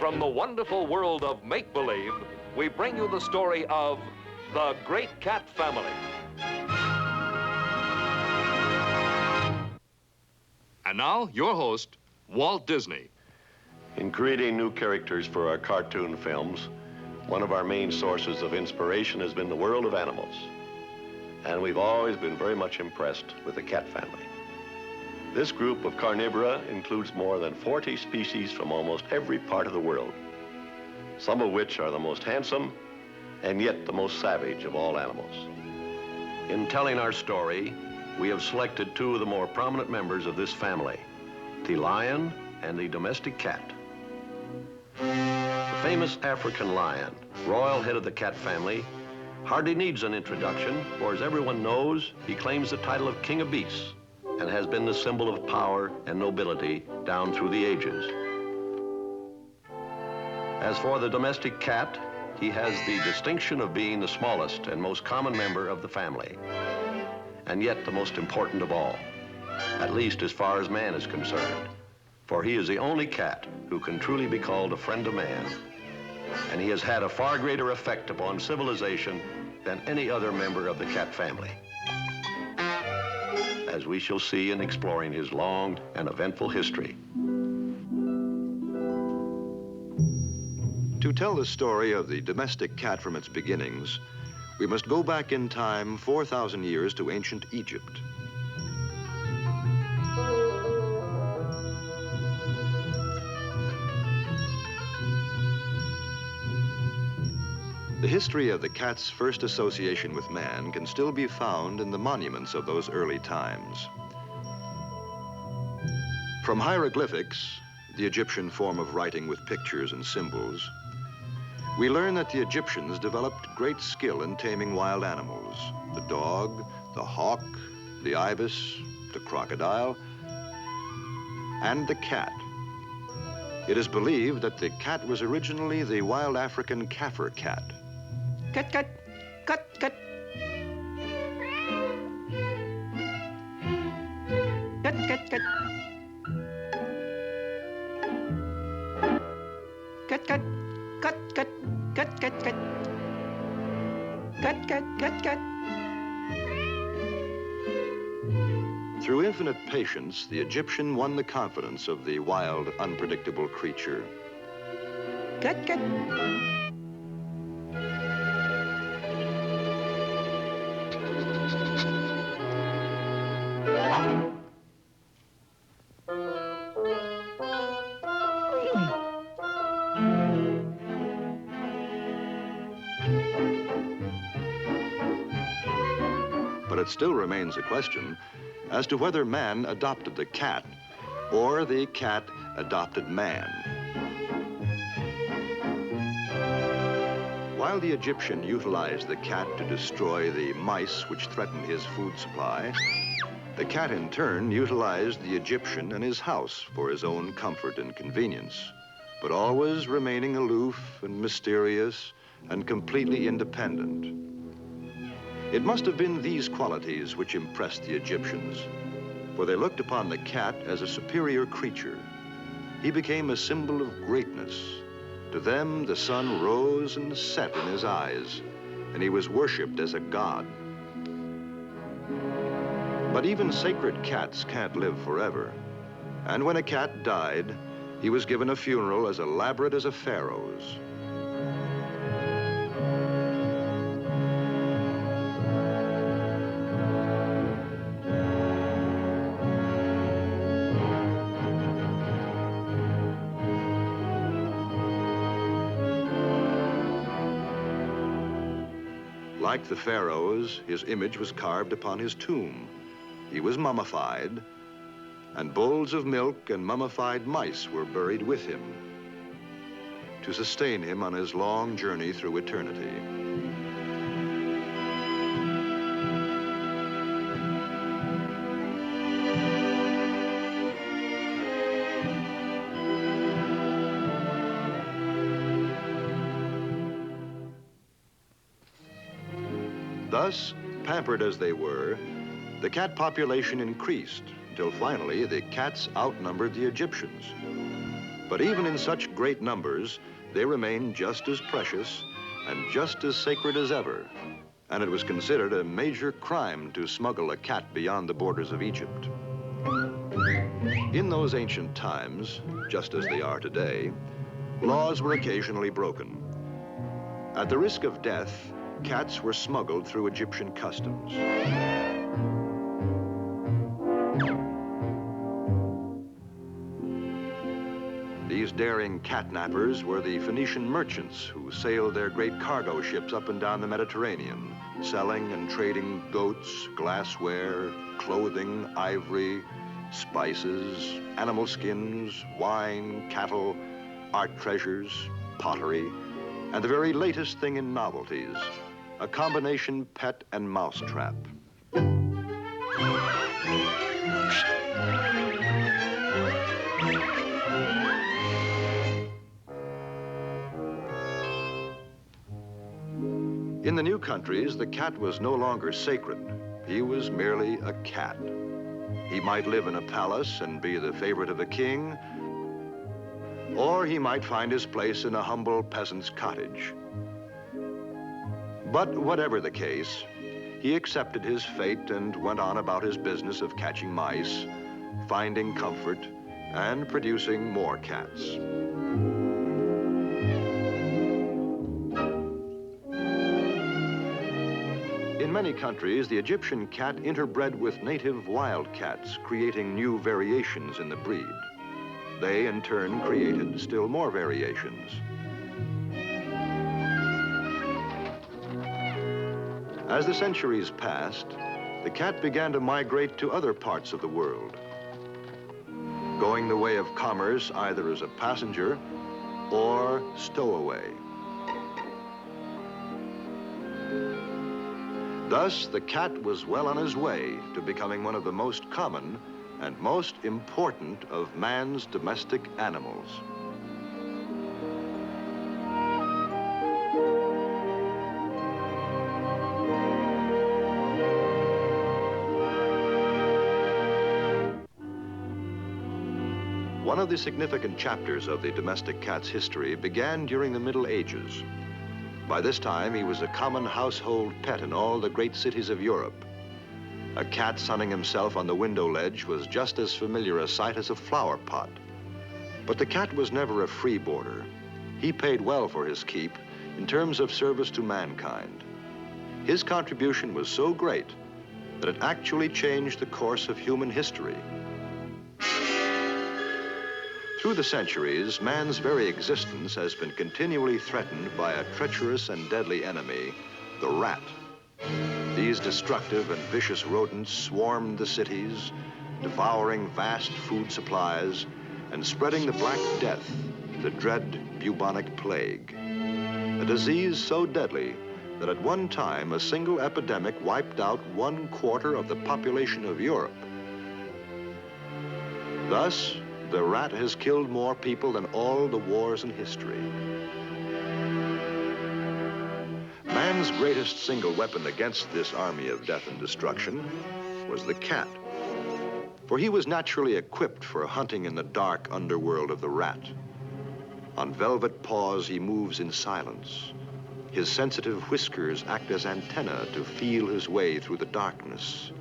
from the wonderful world of make-believe, we bring you the story of the Great Cat Family. And now, your host, Walt Disney. In creating new characters for our cartoon films, one of our main sources of inspiration has been the world of animals. And we've always been very much impressed with the cat family. This group of carnivora includes more than 40 species from almost every part of the world, some of which are the most handsome and yet the most savage of all animals. In telling our story, we have selected two of the more prominent members of this family, the lion and the domestic cat. The famous African lion, royal head of the cat family, hardly needs an introduction, for as everyone knows, he claims the title of King of Beasts and has been the symbol of power and nobility down through the ages. As for the domestic cat, he has the distinction of being the smallest and most common member of the family, and yet the most important of all, at least as far as man is concerned, for he is the only cat who can truly be called a friend of man, and he has had a far greater effect upon civilization than any other member of the cat family, as we shall see in exploring his long and eventful history. To tell the story of the domestic cat from its beginnings, we must go back in time 4,000 years to ancient Egypt. The history of the cat's first association with man can still be found in the monuments of those early times. From hieroglyphics, the Egyptian form of writing with pictures and symbols, we learn that the Egyptians developed great skill in taming wild animals: the dog, the hawk, the ibis, the crocodile, and the cat. It is believed that the cat was originally the wild African Kaffir cat. Cut, cut, cut, cut. Cut, cut, cut. Cut, cut, cut, cut, cut, cut, cut. Cut, cut, cut, cut. Through infinite patience, the Egyptian won the confidence of the wild, unpredictable creature. Cut, cut. But it still remains a question as to whether man adopted the cat or the cat adopted man. While the Egyptian utilized the cat to destroy the mice which threatened his food supply, the cat in turn utilized the Egyptian and his house for his own comfort and convenience, but always remaining aloof and mysterious and completely independent. It must have been these qualities which impressed the Egyptians, for they looked upon the cat as a superior creature. He became a symbol of greatness. To them, the sun rose and set in his eyes, and he was worshipped as a god. But even sacred cats can't live forever. And when a cat died, he was given a funeral as elaborate as a pharaoh's. Like the pharaohs, his image was carved upon his tomb. He was mummified, and bowls of milk and mummified mice were buried with him to sustain him on his long journey through eternity. Thus, pampered as they were, the cat population increased until finally the cats outnumbered the Egyptians. But even in such great numbers, they remained just as precious and just as sacred as ever. And it was considered a major crime to smuggle a cat beyond the borders of Egypt. In those ancient times, just as they are today, laws were occasionally broken. At the risk of death, cats were smuggled through Egyptian customs. These daring catnappers were the Phoenician merchants who sailed their great cargo ships up and down the Mediterranean, selling and trading goats, glassware, clothing, ivory, spices, animal skins, wine, cattle, art treasures, pottery, and the very latest thing in novelties, a combination pet and mousetrap. In the new countries, the cat was no longer sacred. He was merely a cat. He might live in a palace and be the favorite of a king, or he might find his place in a humble peasant's cottage. But whatever the case, he accepted his fate and went on about his business of catching mice, finding comfort, and producing more cats. In many countries, the Egyptian cat interbred with native wild cats, creating new variations in the breed. They, in turn, created still more variations. As the centuries passed, the cat began to migrate to other parts of the world, going the way of commerce either as a passenger or stowaway. Thus, the cat was well on his way to becoming one of the most common and most important of man's domestic animals. One of the significant chapters of the domestic cat's history began during the Middle Ages. By this time, he was a common household pet in all the great cities of Europe. A cat sunning himself on the window ledge was just as familiar a sight as a flower pot. But the cat was never a freeboarder. He paid well for his keep in terms of service to mankind. His contribution was so great that it actually changed the course of human history. Through the centuries, man's very existence has been continually threatened by a treacherous and deadly enemy, the rat. These destructive and vicious rodents swarmed the cities, devouring vast food supplies and spreading the Black Death, the dread bubonic plague. A disease so deadly that at one time a single epidemic wiped out 1/4 of the population of Europe. Thus, the rat has killed more people than all the wars in history. Man's greatest single weapon against this army of death and destruction was the cat. For he was naturally equipped for hunting in the dark underworld of the rat. On velvet paws, he moves in silence. His sensitive whiskers act as antennae to feel his way through the darkness.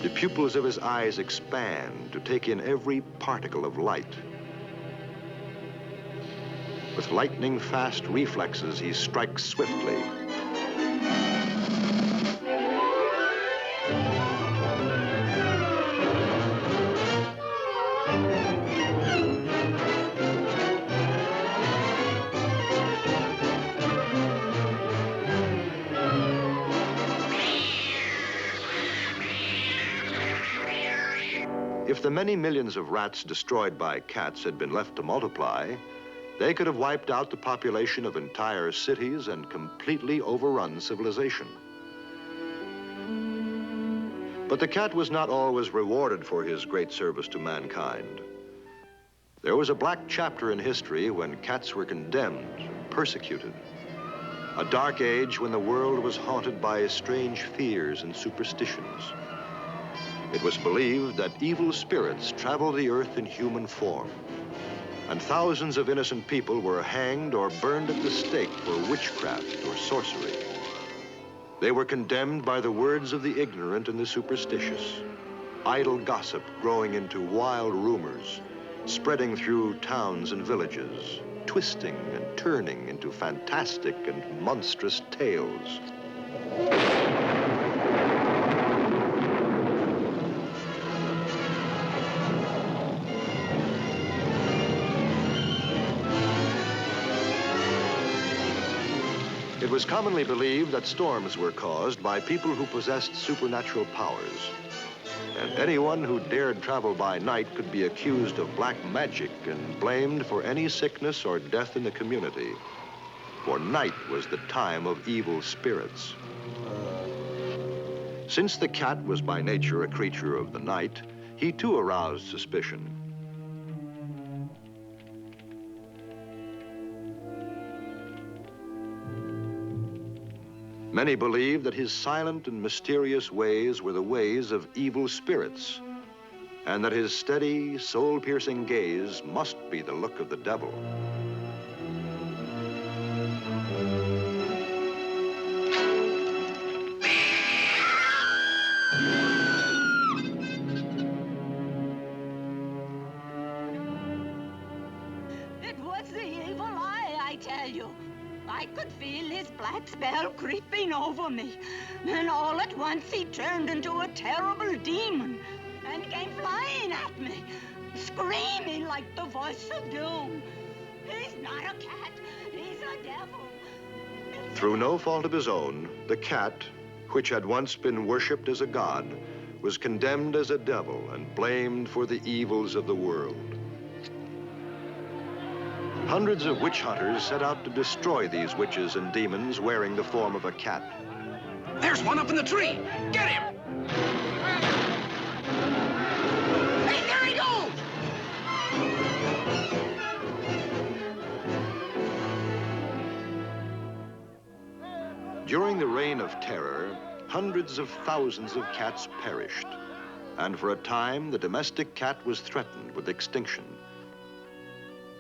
The pupils of his eyes expand to take in every particle of light. With lightning-fast reflexes, he strikes swiftly. If the many millions of rats destroyed by cats had been left to multiply, they could have wiped out the population of entire cities and completely overrun civilization. But the cat was not always rewarded for his great service to mankind. There was a black chapter in history when cats were condemned, persecuted. A dark age when the world was haunted by strange fears and superstitions. It was believed that evil spirits traveled the earth in human form. and thousands of innocent people were hanged or burned at the stake for witchcraft or sorcery. They were condemned by the words of the ignorant and the superstitious, idle gossip growing into wild rumors, spreading through towns and villages, twisting and turning into fantastic and monstrous tales. It was commonly believed that storms were caused by people who possessed supernatural powers. And anyone who dared travel by night could be accused of black magic and blamed for any sickness or death in the community. For night was the time of evil spirits. Since the cat was by nature a creature of the night, he too aroused suspicion. Many believed that his silent and mysterious ways were the ways of evil spirits, and that his steady, soul-piercing gaze must be the look of the devil. It was the evil eye, I tell you. I could feel his black spell creeping over me. Then all at once he turned into a terrible demon and came flying at me, screaming like the voice of doom. He's not a cat, he's a devil. Through no fault of his own, the cat, which had once been worshipped as a god, was condemned as a devil and blamed for the evils of the world. Hundreds of witch hunters set out to destroy these witches and demons wearing the form of a cat. There's one up in the tree. Get him! Hey, there he goes! During the Reign of Terror, hundreds of thousands of cats perished. And for a time, the domestic cat was threatened with extinction.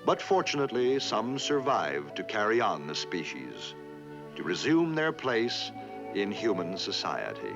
But fortunately, some survived to carry on the species, to resume their place in human society.